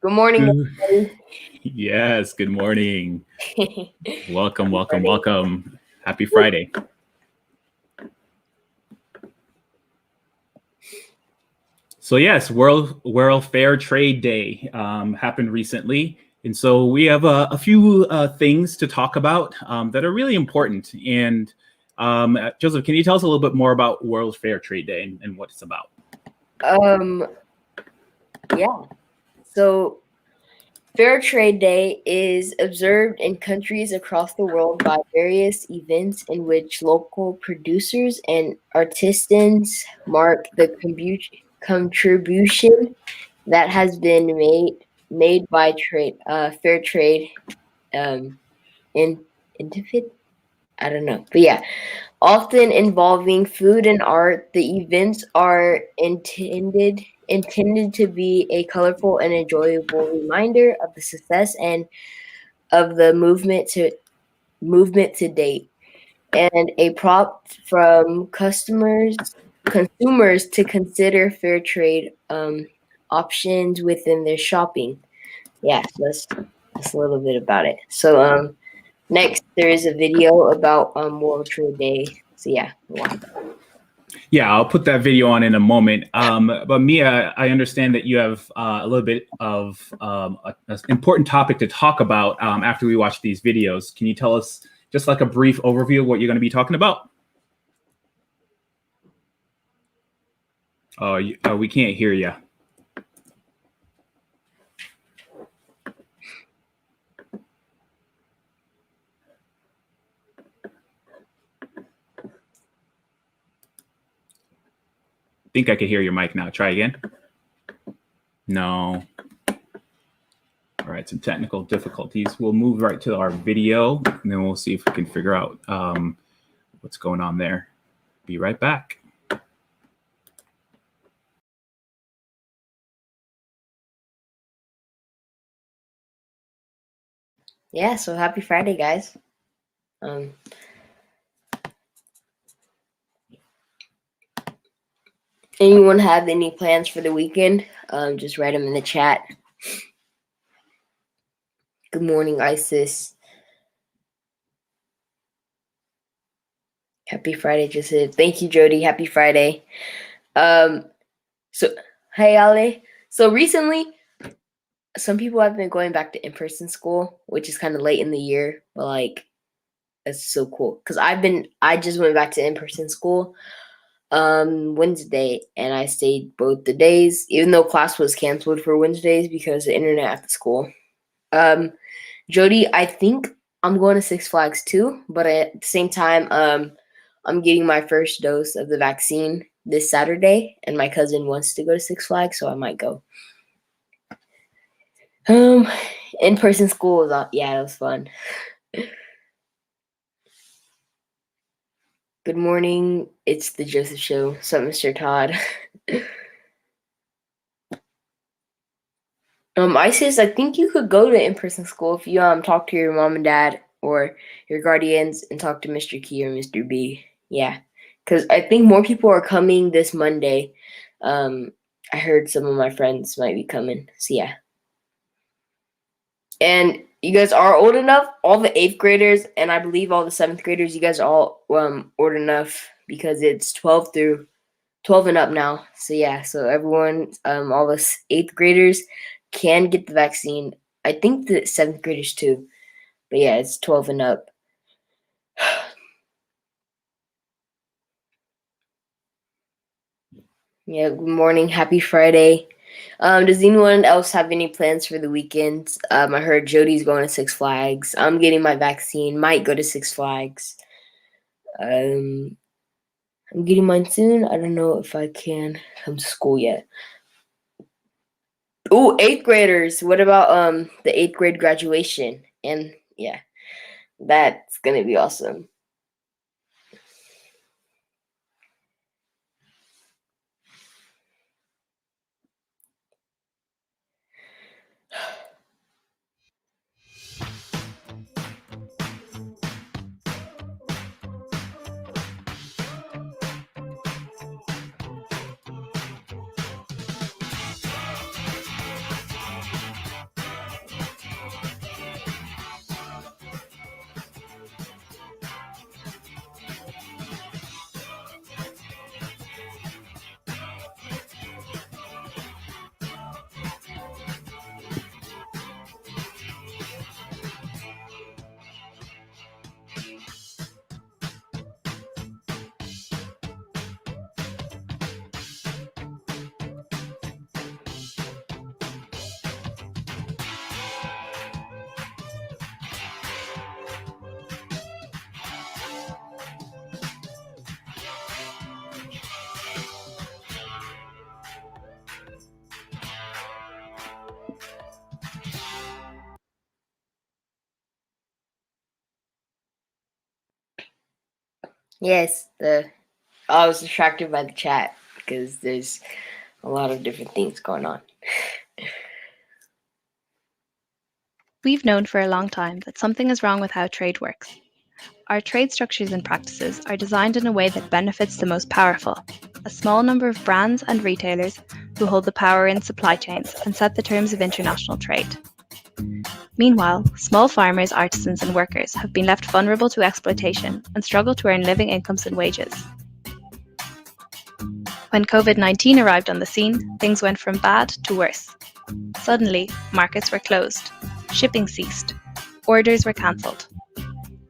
Good morning, Good- everybody. Yes, good morning. Welcome, Happy welcome, Friday. welcome. Happy Friday. So yes, World Fair Trade Day happened recently, and so we have a few things to talk about that are really important. And Joseph, can you tell us a little bit more about World Fair Trade Day and what it's about? Um, yeah. So, Fair Trade Day is observed in countries across the world by various events in which local producers and artisans mark the contribution that has been made by fair trade um in I don't know, but yeah. Often involving food and art, the events are intended to be a colorful and enjoyable reminder of the success and of the movement to date, and a prop from consumers to consider fair trade options within their shopping. Yeah, so that's a little bit about it. So next, there is a video about World Trade Day. So yeah, watch that. Yeah, I'll put that video on in a moment. But Mia, I understand that you have a little bit of an important topic to talk about after we watch these videos. Can you tell us just like a brief overview of what you're going to be talking about? Oh, we can't hear you. I think I can hear your mic now. Try again. No. All right, some technical difficulties. We'll move right to our video, and then we'll see if we can figure out what's going on there. Be right back. Yeah, so happy Friday, guys. Anyone have any plans for the weekend? Just write them in the chat. Good morning, Isis. Happy Friday, Joseph. Thank you, Jody. Happy Friday. So hey, Ale. So recently, some people have been going back to in-person school, which is kind of late in the year, but like, it's so cool. Cause I just went back to in-person school Wednesday, and I stayed both the days, even though class was canceled for Wednesdays because the internet at the school. Jody, I think I'm going to Six Flags too, but at the same time, I'm getting my first dose of the vaccine this Saturday, and my cousin wants to go to Six Flags, so I might go. In-person school was yeah, it was fun. Good morning. It's the Joseph Show. What's up, Mr. Todd? Isis, I think you could go to in-person school if you talk to your mom and dad or your guardians and talk to Mr. Key or Mr. B. Yeah, because I think more people are coming this Monday. I heard some of my friends might be coming. So yeah. And you guys are old enough, all the 8th graders, and I believe all the 7th graders, you guys are all old enough because it's 12 and up now. So yeah, so everyone, all the 8th graders can get the vaccine. I think the 7th graders too. But yeah, it's 12 and up. Yeah, good morning. Happy Friday. Does anyone else have any plans for the weekend? I heard Jody's going to Six Flags. I'm getting my vaccine. Might go to Six Flags. I'm getting mine soon. I don't know if I can come to school yet. Oh, 8th graders. What about the 8th grade graduation? And yeah, that's gonna be awesome. Yes, I was distracted by the chat because there's a lot of different things going on. We've known for a long time that something is wrong with how trade works. Our trade structures and practices are designed in a way that benefits the most powerful, a small number of brands and retailers who hold the power in supply chains and set the terms of international trade. Meanwhile, small farmers, artisans, and workers have been left vulnerable to exploitation and struggle to earn living incomes and wages. When COVID-19 arrived on the scene, things went from bad to worse. Suddenly, markets were closed, shipping ceased, orders were cancelled.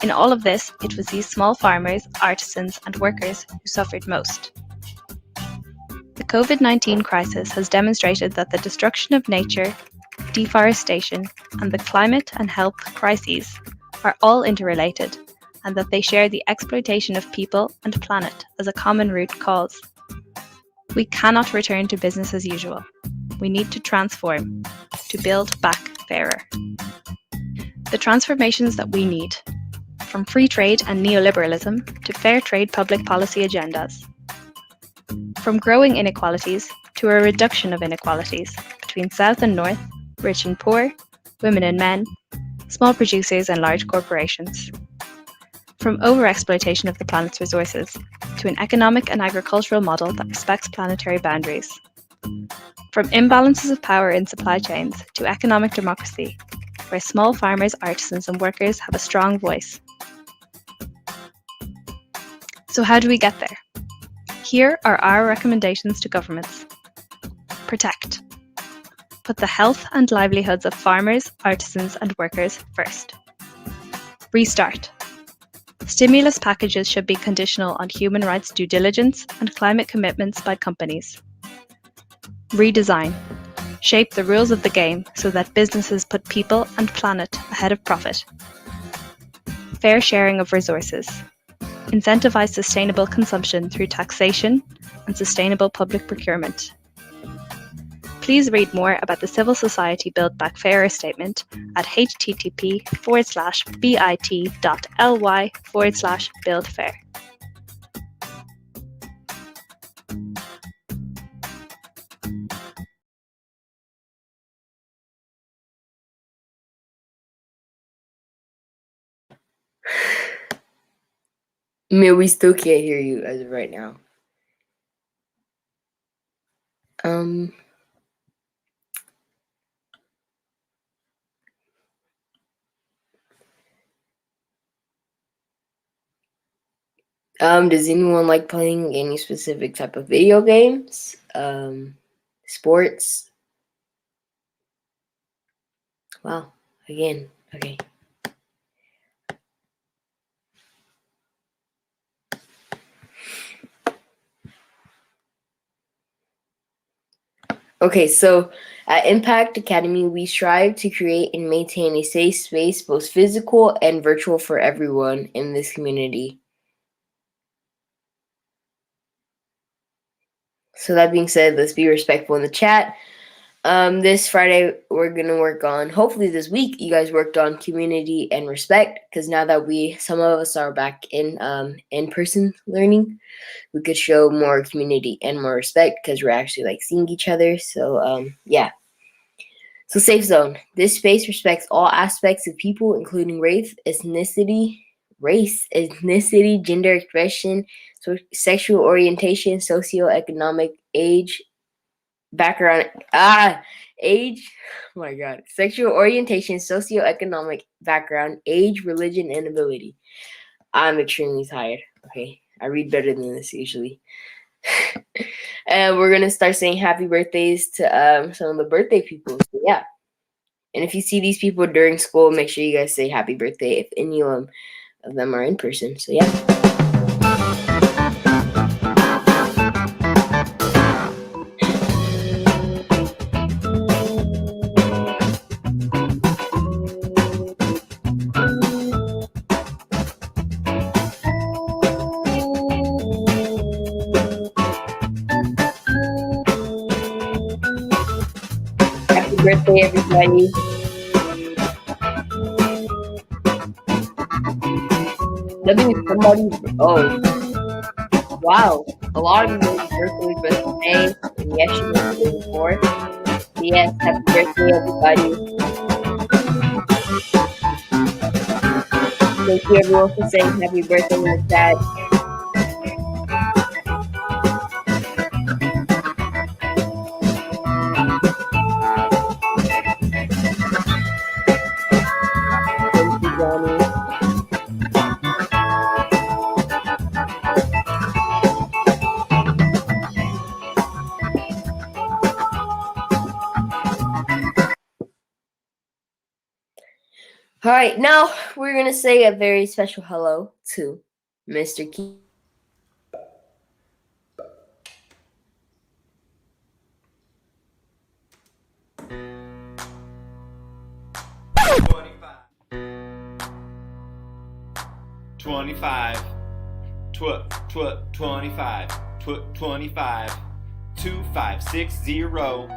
In all of this, it was these small farmers, artisans, and workers who suffered most. The COVID-19 crisis has demonstrated that the destruction of nature, deforestation, and the climate and health crises are all interrelated, and that they share the exploitation of people and planet as a common root cause. We cannot return to business as usual. We need to transform, to build back fairer. The transformations that we need, from free trade and neoliberalism to fair trade public policy agendas. From growing inequalities to a reduction of inequalities between South and North, rich and poor, women and men, small producers and large corporations. From overexploitation of the planet's resources to an economic and agricultural model that respects planetary boundaries. From imbalances of power in supply chains to economic democracy, where small farmers, artisans, and workers have a strong voice. So how do we get there? Here are our recommendations to governments. Protect. Put the health and livelihoods of farmers, artisans, and workers first. Restart. Stimulus packages should be conditional on human rights due diligence and climate commitments by companies. Redesign. Shape the rules of the game so that businesses put people and planet ahead of profit. Fair sharing of resources. Incentivize sustainable consumption through taxation and sustainable public procurement. Please read more about the Civil Society Build Back Fairer statement at http:/bit.ly/buildfair. I mean, we still can't hear you as of right now. Does anyone like playing any specific type of video games? Sports? Wow, again, okay. Okay, so at Impact Academy, we strive to create and maintain a safe space, both physical and virtual, for everyone in this community. So that being said, let's be respectful in the chat. This Friday, we're going to work on, hopefully this week, you guys worked on community and respect, because now that some of us are back in in-person learning, we could show more community and more respect because we're actually like seeing each other. So yeah. So safe zone. This space respects all aspects of people, including race, ethnicity, gender expression, sexual orientation, socioeconomic age, background, age. Oh my God. Sexual orientation, socioeconomic background, age, religion, and ability. I'm extremely tired. Okay. I read better than this usually. And we're going to start saying happy birthdays to some of the birthday people. So yeah. And if you see these people during school, make sure you guys say happy birthday if any of them are in person. So yeah. Happy birthday, everybody. That means somebody. Oh, wow. A lot of you made birthday with today. And yes, you made the day before. Yes, happy birthday, everybody. Thank you, everyone, for saying happy birthday in the chat. Thank you, Johnny. All right, now we're going to say a very special hello to Mr. Key. $25, 2560.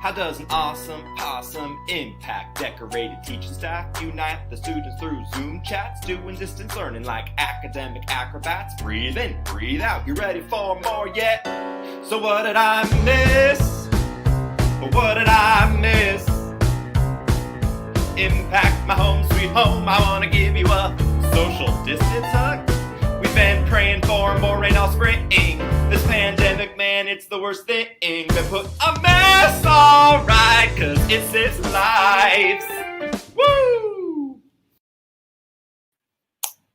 How does an awesome possum impact decorated teaching staff? Unite the students through Zoom chats, doing distance learning like academic acrobats. Breathe in, breathe out, you ready for more yet? So what did I miss? What did I miss? Impact my home sweet home, I wanna give you a social distance hug. We've been praying for more rain all spring. This pandemic, man, it's the worst thing. Been put a mess, alright, cause it saves lives. Woo!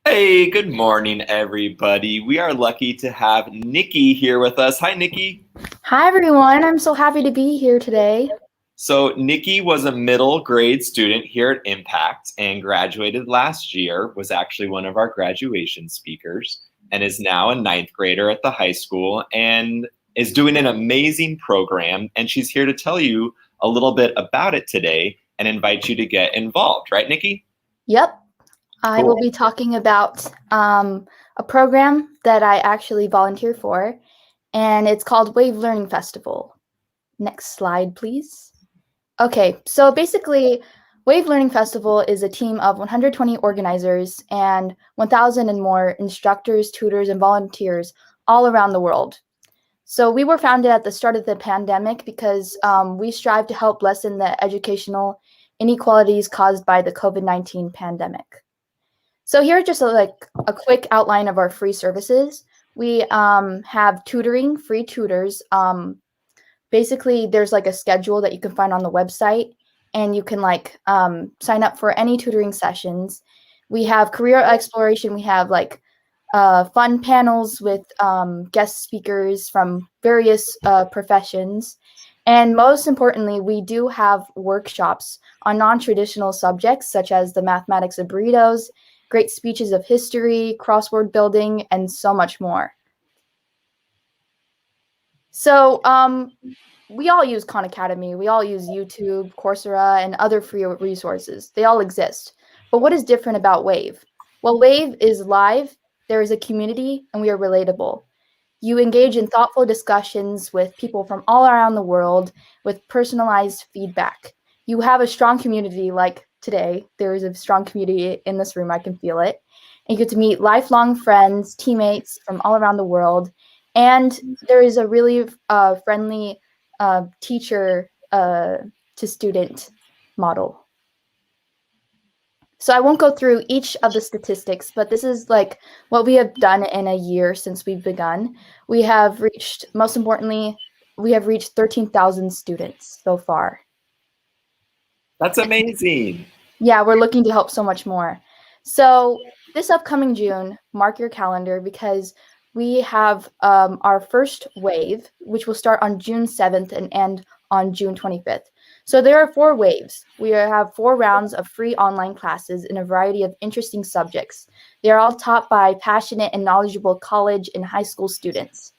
Hey, good morning, everybody. We are lucky to have Nikki here with us. Hi, Nikki. Hi, everyone. I'm so happy to be here today. So Nikki was a middle grade student here at Impact and graduated last year, was actually one of our graduation speakers, and is now a 9th grader at the high school and is doing an amazing program. And she's here to tell you a little bit about it today and invite you to get involved. Right, Nikki? Yep. I Cool. will be talking about a program that I actually volunteer for, and it's called Wave Learning Festival. Next slide, please. Okay, so basically, Wave Learning Festival is a team of 120 organizers and 1,000 and more instructors, tutors, and volunteers all around the world. So we were founded at the start of the pandemic because we strive to help lessen the educational inequalities caused by the COVID-19 pandemic. So here's just a quick outline of our free services. We have tutoring, free tutors. Basically, there's like a schedule that you can find on the website, and you can sign up for any tutoring sessions. We have career exploration. We have fun panels with guest speakers from various professions. And most importantly, we do have workshops on non-traditional subjects such as the mathematics of burritos, great speeches of history, crossword building, and so much more. So we all use Khan Academy. We all use YouTube, Coursera, and other free resources. They all exist. But what is different about Wave? Well, Wave is live, there is a community, and we are relatable. You engage in thoughtful discussions with people from all around the world with personalized feedback. You have a strong community like today. There is a strong community in this room. I can feel it. And you get to meet lifelong friends, teammates from all around the world. And there is a really friendly teacher to student model. So I won't go through each of the statistics, but this is what we have done in a year since we've begun. We have reached, most importantly, we have reached 13,000 students so far. That's amazing. Yeah, we're looking to help so much more. So this upcoming June, mark your calendar because we have our first wave, which will start on June 7th and end on June 25th. So there are 4 waves. We have 4 rounds of free online classes in a variety of interesting subjects. They are all taught by passionate and knowledgeable college and high school students.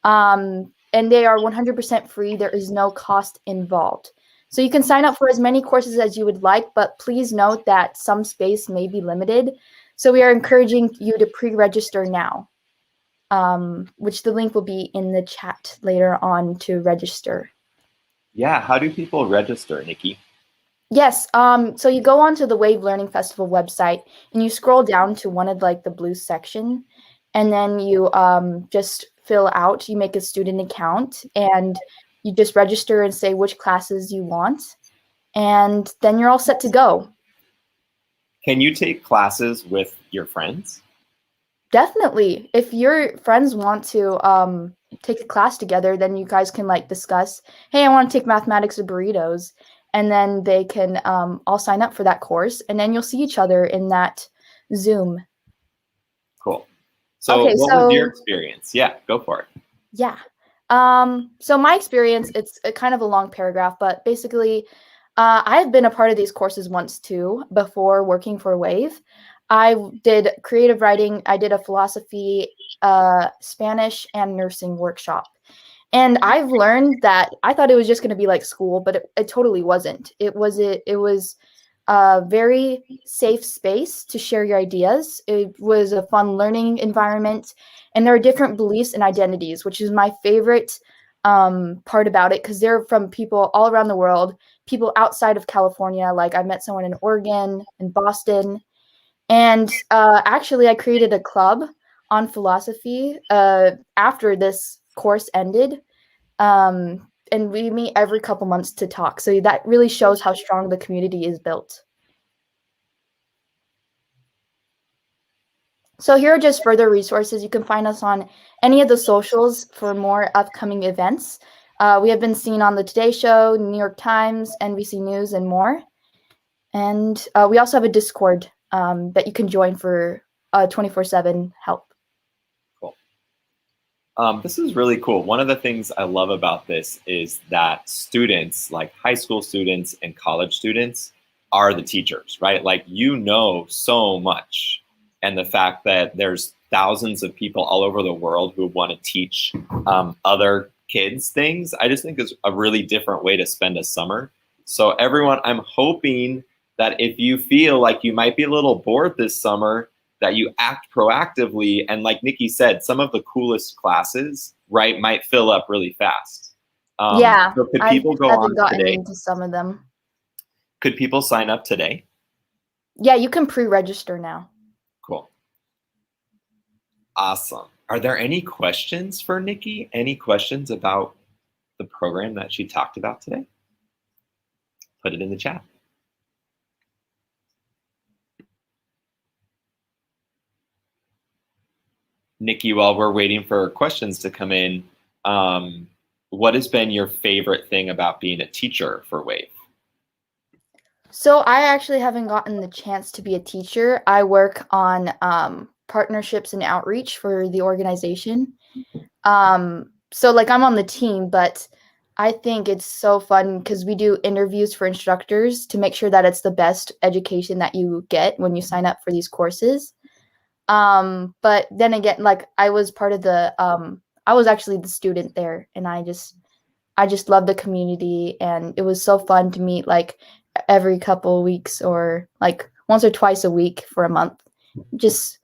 And they are 100% free. There is no cost involved. So you can sign up for as many courses as you would like, but please note that some space may be limited. So we are encouraging you to pre-register now, which the link will be in the chat later on to register. Yeah, how do people register, Nikki? Yes. So you go onto the Wave Learning Festival website and you scroll down to one of like the blue section, and then you just fill out. You make a student account and you just register and say which classes you want, and then you're all set to go. Can you take classes with your friends? Definitely. If your friends want to take a class together, then you guys can like discuss, hey, I want to take mathematics or burritos. And then they can all sign up for that course. And then you'll see each other in that Zoom. Cool. So Okay, what was your experience? Yeah, go for it. Yeah. So my experience, it's a kind of a long paragraph, but basically, I've been a part of these courses once too, before working for Wave. I did creative writing, I did a philosophy, Spanish, and nursing workshop. And I've learned that I thought it was just going to be like school, but it totally wasn't. It was a very safe space to share your ideas. It was a fun learning environment, and there are different beliefs and identities, which is my favorite part about it, because they're from people all around the world, people outside of California. Like I met someone in Oregon and Boston, and actually I created a club on philosophy after this course ended. And we meet every couple months to talk. So that really shows how strong the community is built. So here are just further resources. You can find us on any of the socials for more upcoming events. We have been seen on the Today Show, New York Times, NBC News, and more. And we also have a Discord that you can join for 24/7 help. This is really cool. One of the things I love about this is that students, like high school students and college students, are the teachers, right? Like, you know so much. And the fact that there's thousands of people all over the world who want to teach other kids things, I just think is a really different way to spend a summer. So everyone, I'm hoping that if you feel like you might be a little bored this summer, that you act proactively. And like Nikki said, some of the coolest classes, right, might fill up really fast. Yeah, so could people go on gotten today? into some of them. Could people sign up today? Yeah, you can pre-register now. Cool. Awesome. Are there any questions for Nikki? Any questions about the program that she talked about today? Put it in the chat. Nikki, while we're waiting for questions to come in, what has been your favorite thing about being a teacher for Wave? So I actually haven't gotten the chance to be a teacher. I work on partnerships and outreach for the organization. So like I'm on the team, but I think it's so fun because we do interviews for instructors to make sure that it's the best education that you get when you sign up for these courses. But then again, like I was part of the I was actually the student there, and I just love the community, and it was so fun to meet like every couple of weeks or like once or twice a week for a month. Just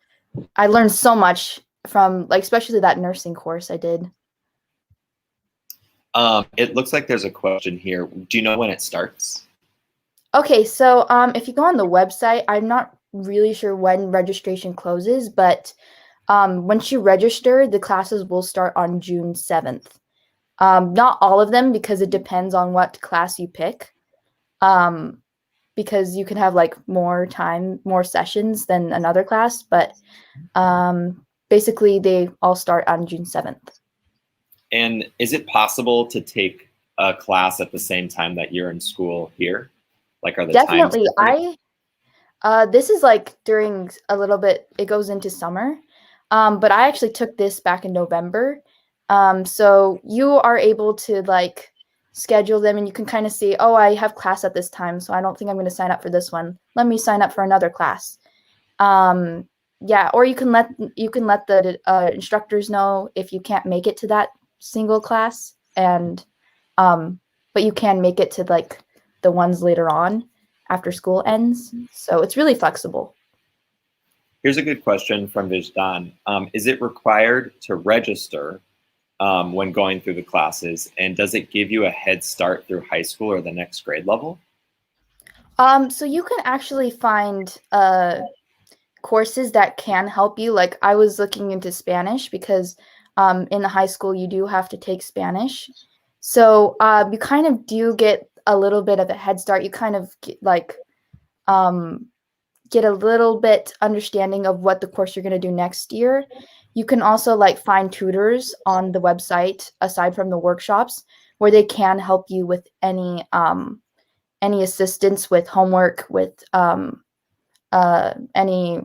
I learned so much from like especially that nursing course I did. It looks like there's a question here. Do you know when it starts? Okay, so if you go on the website, I'm not really sure when registration closes, but once you register, the classes will start on June 7th. Not all of them, because it depends on what class you pick. Because you can have like more sessions than another class, but basically they all start on June 7th. And is it possible to take a class at the same time that you're in school here? Like, are the Definitely. times different? This is like during a little bit, it goes into summer. But I actually took this back in November. So you are able to like schedule them, and you can kind of see, oh, I have class at this time, so I don't think I'm going to sign up for this one. Let me sign up for another class. Yeah, or you can let the instructors know if you can't make it to that single class, and but you can make it to like the ones later on after school ends. So it's really flexible. Here's a good question from Vijdan. Is it required to register when going through the classes, and does it give you a head start through high school or the next grade level? So you can actually find courses that can help you. Like I was looking into Spanish because in the high school you do have to take Spanish. So you kind of do get a little bit of a head start. You kind of get a little bit understanding of what the course you're going to do next year. You can also like find tutors on the website aside from the workshops where they can help you with any assistance with homework, with any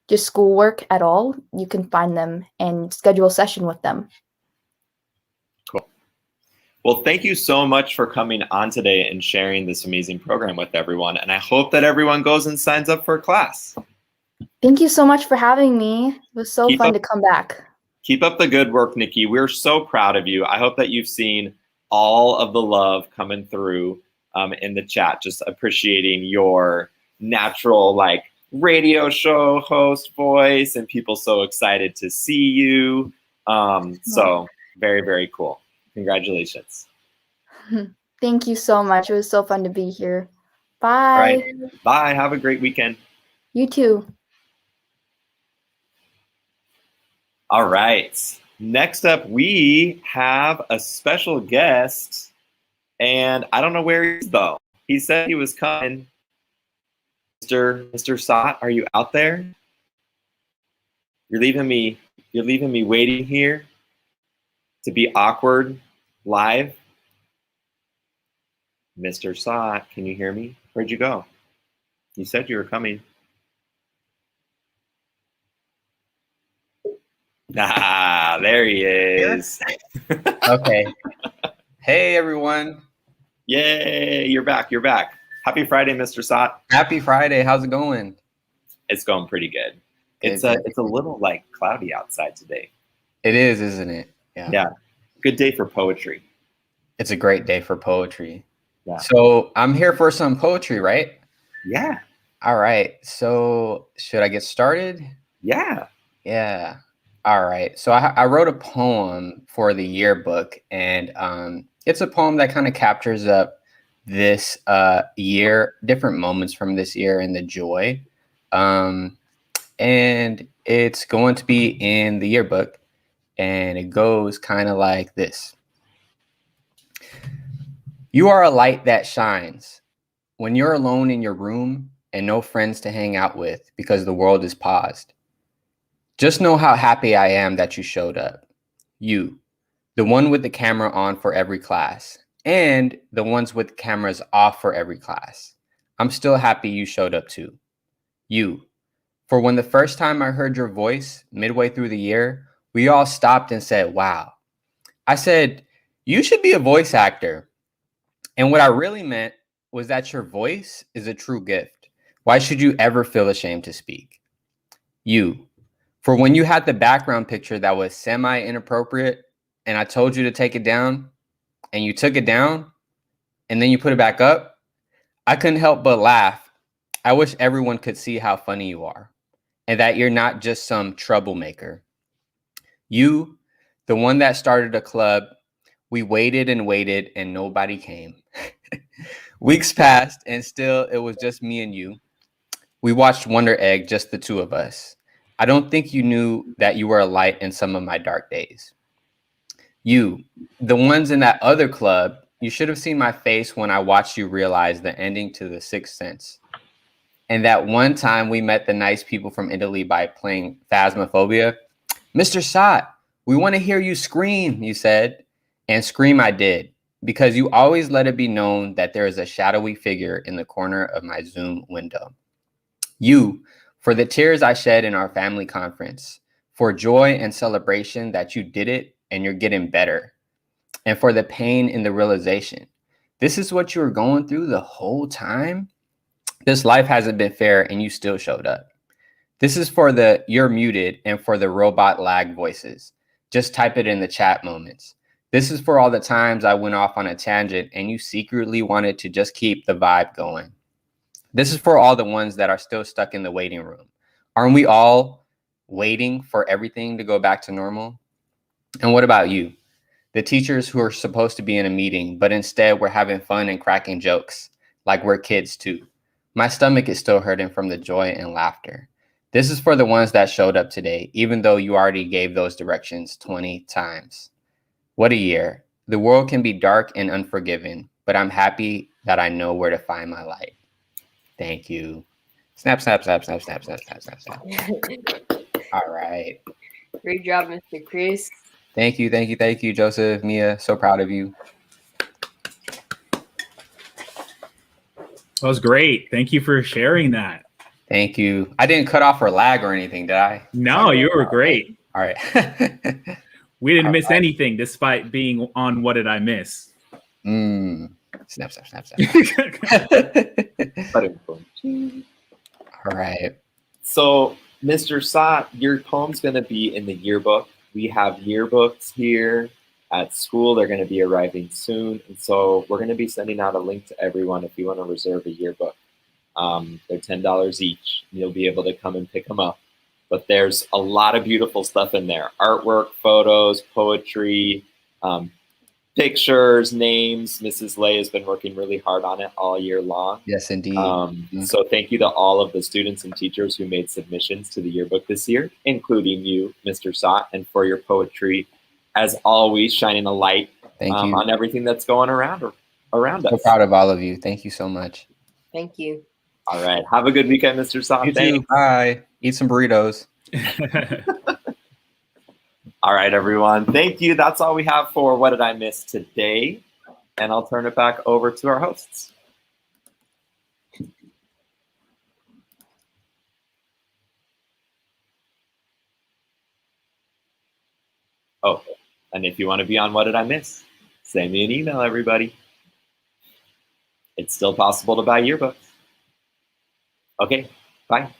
just schoolwork at all. You can find them and schedule a session with them. Cool. Well, thank you so much for coming on today and sharing this amazing program with everyone. And I hope that everyone goes and signs up for a class. Thank you so much for having me. It was so fun to come back. Keep up the good work, Nikki. We're so proud of you. I hope that you've seen all of the love coming through in the chat, just appreciating your natural like radio show host voice and people so excited to see you. So very, very cool. Congratulations. Thank you so much. It was so fun to be here. Bye. All right. Bye. Have a great weekend. You too. All right. Next up, we have a special guest, and I don't know where he is though. He said he was coming. Mr. Sot, are you out there? You're leaving me waiting here to be awkward live. Mr. Sot, can you hear me? Where'd you go? You said you were coming. Ah, there he is. Okay. Hey, everyone. Yay, you're back. You're back. Happy Friday, Mr. Sot. Happy Friday. How's it going? It's going pretty good. It's a little like cloudy outside today. It is, isn't it? Yeah. Good day for poetry. It's a great day for poetry. Yeah. So I'm here for some poetry, right? Yeah. All right. So should I get started? Yeah. Yeah. All right. So I wrote a poem for the yearbook, and it's a poem that kind of captures up this year, different moments from this year and the joy. And it's going to be in the yearbook, and it goes kind of like this. You are a light that shines when you're alone in your room and no friends to hang out with because the world is paused. Just know how happy I am that you showed up. You, the one with the camera on for every class, and the ones with cameras off for every class. I'm still happy you showed up too. You, for when the first time I heard your voice midway through the year, we all stopped and said, wow. I said, you should be a voice actor. And what I really meant was that your voice is a true gift. Why should you ever feel ashamed to speak? You, for when you had the background picture that was semi-inappropriate and I told you to take it down and you took it down and then you put it back up, I couldn't help but laugh. I wish everyone could see how funny you are and that you're not just some troublemaker. You, the one that started a club, we waited and waited and nobody came. Weeks passed and still it was just me and you. We watched Wonder Egg, just the two of us. I don't think you knew that you were a light in some of my dark days. You, the ones in that other club, you should have seen my face when I watched you realize the ending to The Sixth Sense. And that one time we met the nice people from Italy by playing Phasmophobia. Mr. Sot, we want to hear you scream, you said. And scream I did, because you always let it be known that there is a shadowy figure in the corner of my Zoom window. You, for the tears I shed in our family conference, for joy and celebration that you did it and you're getting better, and for the pain in the realization. This is what you were going through the whole time? This life hasn't been fair and you still showed up. This is for the you're muted and for the robot lag voices. Just type it in the chat moments. This is for all the times I went off on a tangent and you secretly wanted to just keep the vibe going. This is for all the ones that are still stuck in the waiting room. Aren't we all waiting for everything to go back to normal? And what about you? The teachers who are supposed to be in a meeting, but instead we're having fun and cracking jokes like we're kids too. My stomach is still hurting from the joy and laughter. This is for the ones that showed up today, even though you already gave those directions 20 times. What a year. The world can be dark and unforgiving, but I'm happy that I know where to find my light. Thank you. Snap, snap, snap, snap, snap, snap, snap, snap, snap. All right. Great job, Mr. Chris. Thank you, thank you, thank you, Joseph, Mia. So proud of you. That was great. Thank you for sharing that. Thank you. I didn't cut off or lag or anything, did I? No, you were great. All right. We didn't miss anything despite being on What Did I Miss? Snap, snap, snap, snap. All right. So, Mr. Sot, your poem's going to be in the yearbook. We have yearbooks here at school. They're going to be arriving soon. And so we're going to be sending out a link to everyone if you want to reserve a yearbook. They're $10 each. You'll be able to come and pick them up. But there's a lot of beautiful stuff in there. Artwork, photos, poetry, pictures, names. Mrs. Lay has been working really hard on it all year long. Yes, indeed. So thank you to all of the students and teachers who made submissions to the yearbook this year, including you, Mr. Sot, and for your poetry, as always, shining a light on everything that's going around us. So proud of all of you. Thank you so much. Thank you. All right. Have a good weekend, Mr. Sot. You too. Bye. Eat some burritos. All right, everyone. Thank you. That's all we have for What Did I Miss today? And I'll turn it back over to our hosts. Oh, and if you want to be on What Did I Miss? Send me an email, everybody. It's still possible to buy yearbooks. Okay, bye.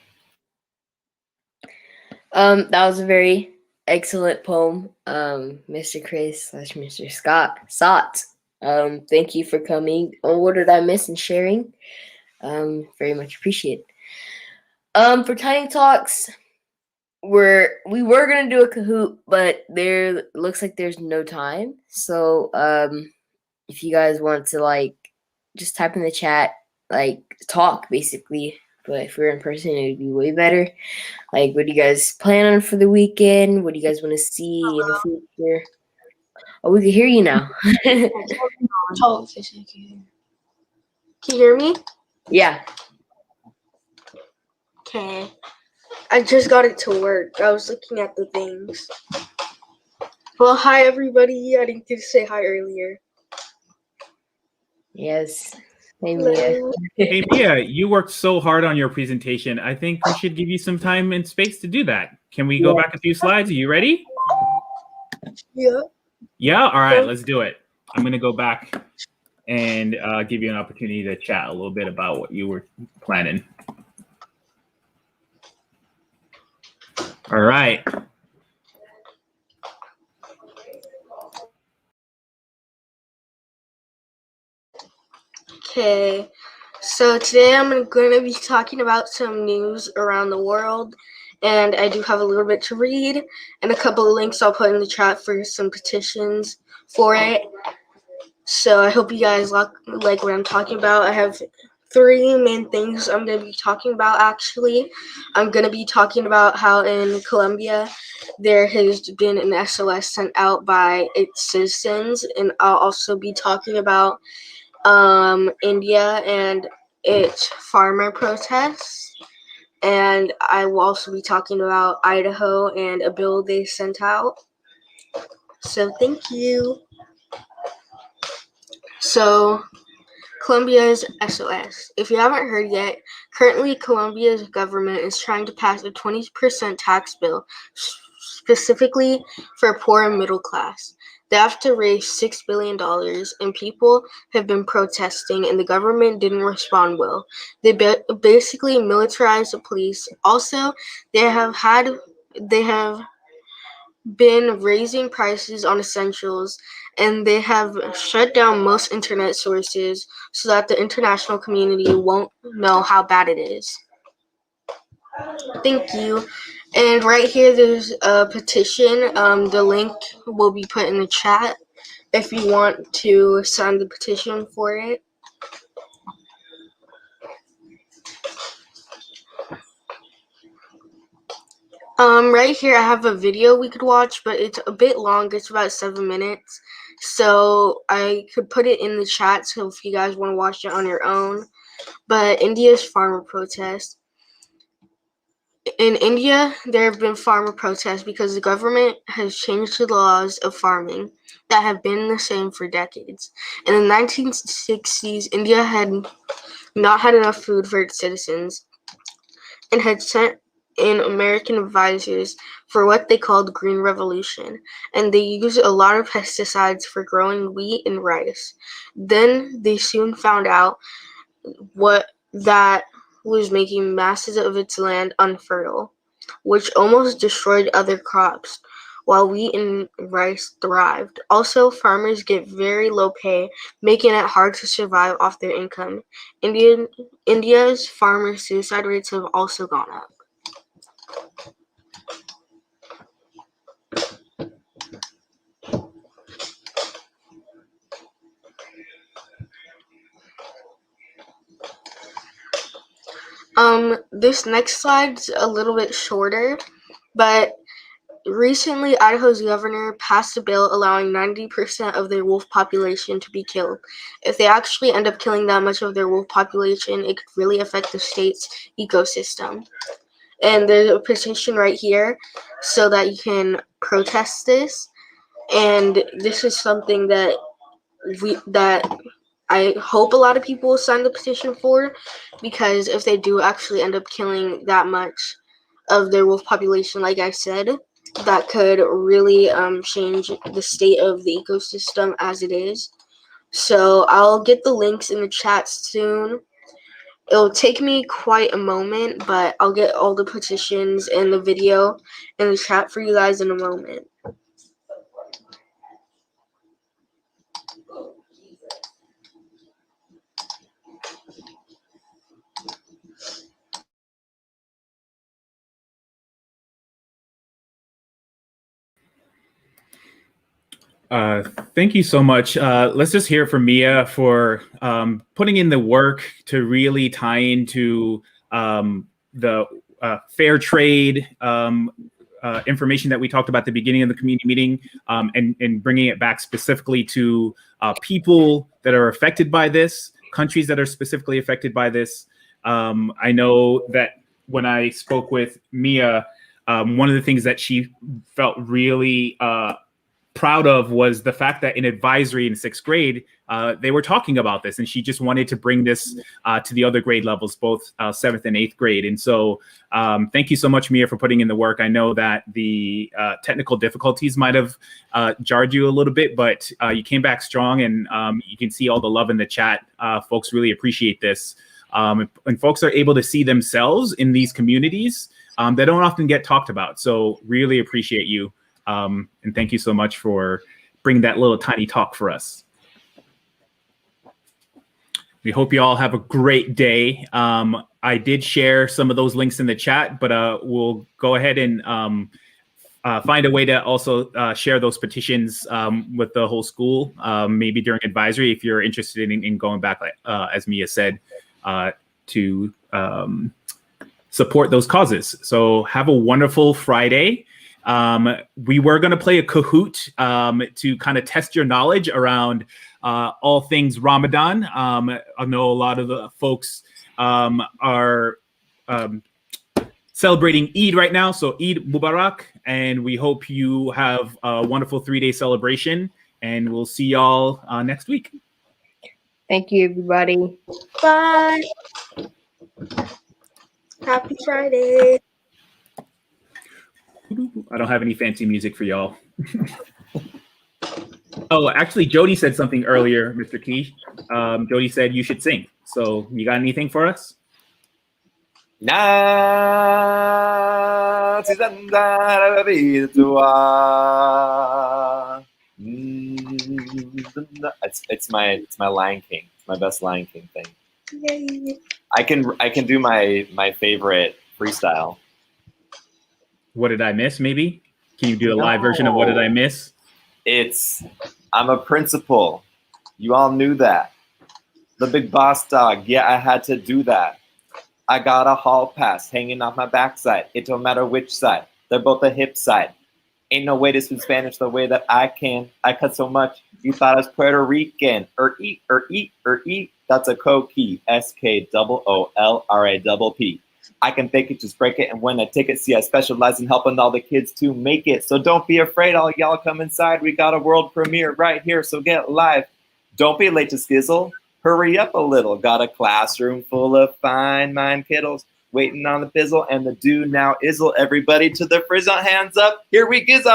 That was a very excellent poem, Mr. Chris / Mr. Sot. Thank you for coming on What Did I Miss and sharing. Very much appreciate it. For Tiny Talks, we were gonna do a Kahoot, but there looks like there's no time. So if you guys want to just type in the chat, talk basically. But if we're in person, it would be way better. What do you guys plan on for the weekend? What do you guys want to see in the future? Oh, we can hear you now. Can you hear me? Yeah. Okay. I just got it to work. I was looking at the things. Well, hi, everybody. I didn't get to say hi earlier. Yes. Hey, Mia. Hey, Mia, you worked so hard on your presentation. I think we should give you some time and space to do that. Can we go back a few slides? Are you ready? Yeah. Yeah? All right, let's do it. I'm going to go back and give you an opportunity to chat a little bit about what you were planning. All right. Okay. So today I'm going to be talking about some news around the world. And I do have a little bit to read and a couple of links I'll put in the chat for some petitions for it. So I hope you guys like what I'm talking about. I have 3 main things I'm going to be talking about, actually. I'm going to be talking about how in Colombia there has been an SOS sent out by its citizens. And I'll also be talking about India and its farmer protests. And I will also be talking about Idaho and a bill they sent out. So thank you. So Colombia's SOS. If you haven't heard yet, currently Colombia's government is trying to pass a 20% tax bill specifically for poor and middle class. They have to raise $6 billion, and people have been protesting, and the government didn't respond well. They basically militarized the police. Also, they have been raising prices on essentials, and they have shut down most internet sources so that the international community won't know how bad it is. Thank you. And right here there's a petition. The link will be put in the chat if you want to sign the petition for it. Right here I have a video we could watch, but it's a bit long. It's about 7 minutes. So I could put it in the chat so if you guys want to watch it on your own. But India's farmer protest. In India, there have been farmer protests because the government has changed the laws of farming that have been the same for decades. In the 1960s, India had not had enough food for its citizens and had sent in American advisors for what they called the Green Revolution, and they used a lot of pesticides for growing wheat and rice. Then they soon found out what that was making masses of its land unfertile, which almost destroyed other crops, while wheat and rice thrived. Also, farmers get very low pay, making it hard to survive off their income. India's farmer suicide rates have also gone up. This next slide's a little bit shorter, but recently Idaho's governor passed a bill allowing 90% of their wolf population to be killed. If they actually end up killing that much of their wolf population, it could really affect the state's ecosystem. And there's a petition right here so that you can protest this. And this is something that I hope a lot of people will sign the petition for, because if they do actually end up killing that much of their wolf population, like I said, that could really change the state of the ecosystem as it is. So I'll get the links in the chat soon. It'll take me quite a moment, but I'll get all the petitions and the video in the chat for you guys in a moment. Thank you so much. Let's just hear from Mia for putting in the work to really tie into the fair trade information that we talked about at the beginning of the community meeting, and bringing it back specifically to people that are affected by this, countries that are specifically affected by this. I know that when I spoke with Mia, one of the things that she felt really proud of was the fact that in advisory in 6th grade, they were talking about this, and she just wanted to bring this to the other grade levels, both 7th and 8th grade. And so thank you so much, Mia, for putting in the work. I know that the technical difficulties might have jarred you a little bit, but you came back strong, and you can see all the love in the chat. Folks really appreciate this. And folks are able to see themselves in these communities that don't often get talked about. So really appreciate you. And thank you so much for bringing that little tiny talk for us. We hope you all have a great day. I did share some of those links in the chat, but we'll go ahead and find a way to also share those petitions with the whole school, maybe during advisory, if you're interested in going back, as Mia said, to support those causes. So have a wonderful Friday. We were going to play a Kahoot to kind of test your knowledge around all things Ramadan. I know a lot of the folks are celebrating Eid right now, so Eid Mubarak, and we hope you have a wonderful 3-day celebration, and we'll see y'all next week. Thank you, everybody. Bye. Happy Friday. I don't have any fancy music for y'all. Oh, actually, Jody said something earlier, Mr. Key. Jody said you should sing. So you got anything for us? It's my Lion King. It's my best Lion King thing. Yay. I can do my favorite freestyle. What did I miss, maybe? Can you do a live version of What Did I Miss? I'm a principal. You all knew that. The big boss dog. Yeah, I had to do that. I got a hall pass hanging off my backside. It don't matter which side. They're both a hip side. Ain't no way to speak Spanish the way that I can. I cut so much, you thought I was Puerto Rican. Eat. That's a co-key. SKOOLRAPP. I can fake it, just break it, and when I take it, see I specialize in helping all the kids to make it. So don't be afraid, all y'all come inside. We got a world premiere right here, so get live. Don't be late to skizzle. Hurry up a little. Got a classroom full of fine mind kiddles. Waiting on the fizzle and the do now izzle. Everybody to the frizzle, hands up. Here we gizzle.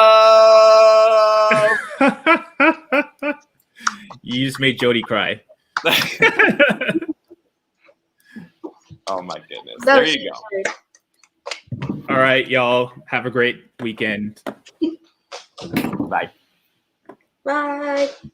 You just made Jody cry. Oh my goodness. That There was you go. good. All right, y'all. Have a great weekend. Bye. Bye.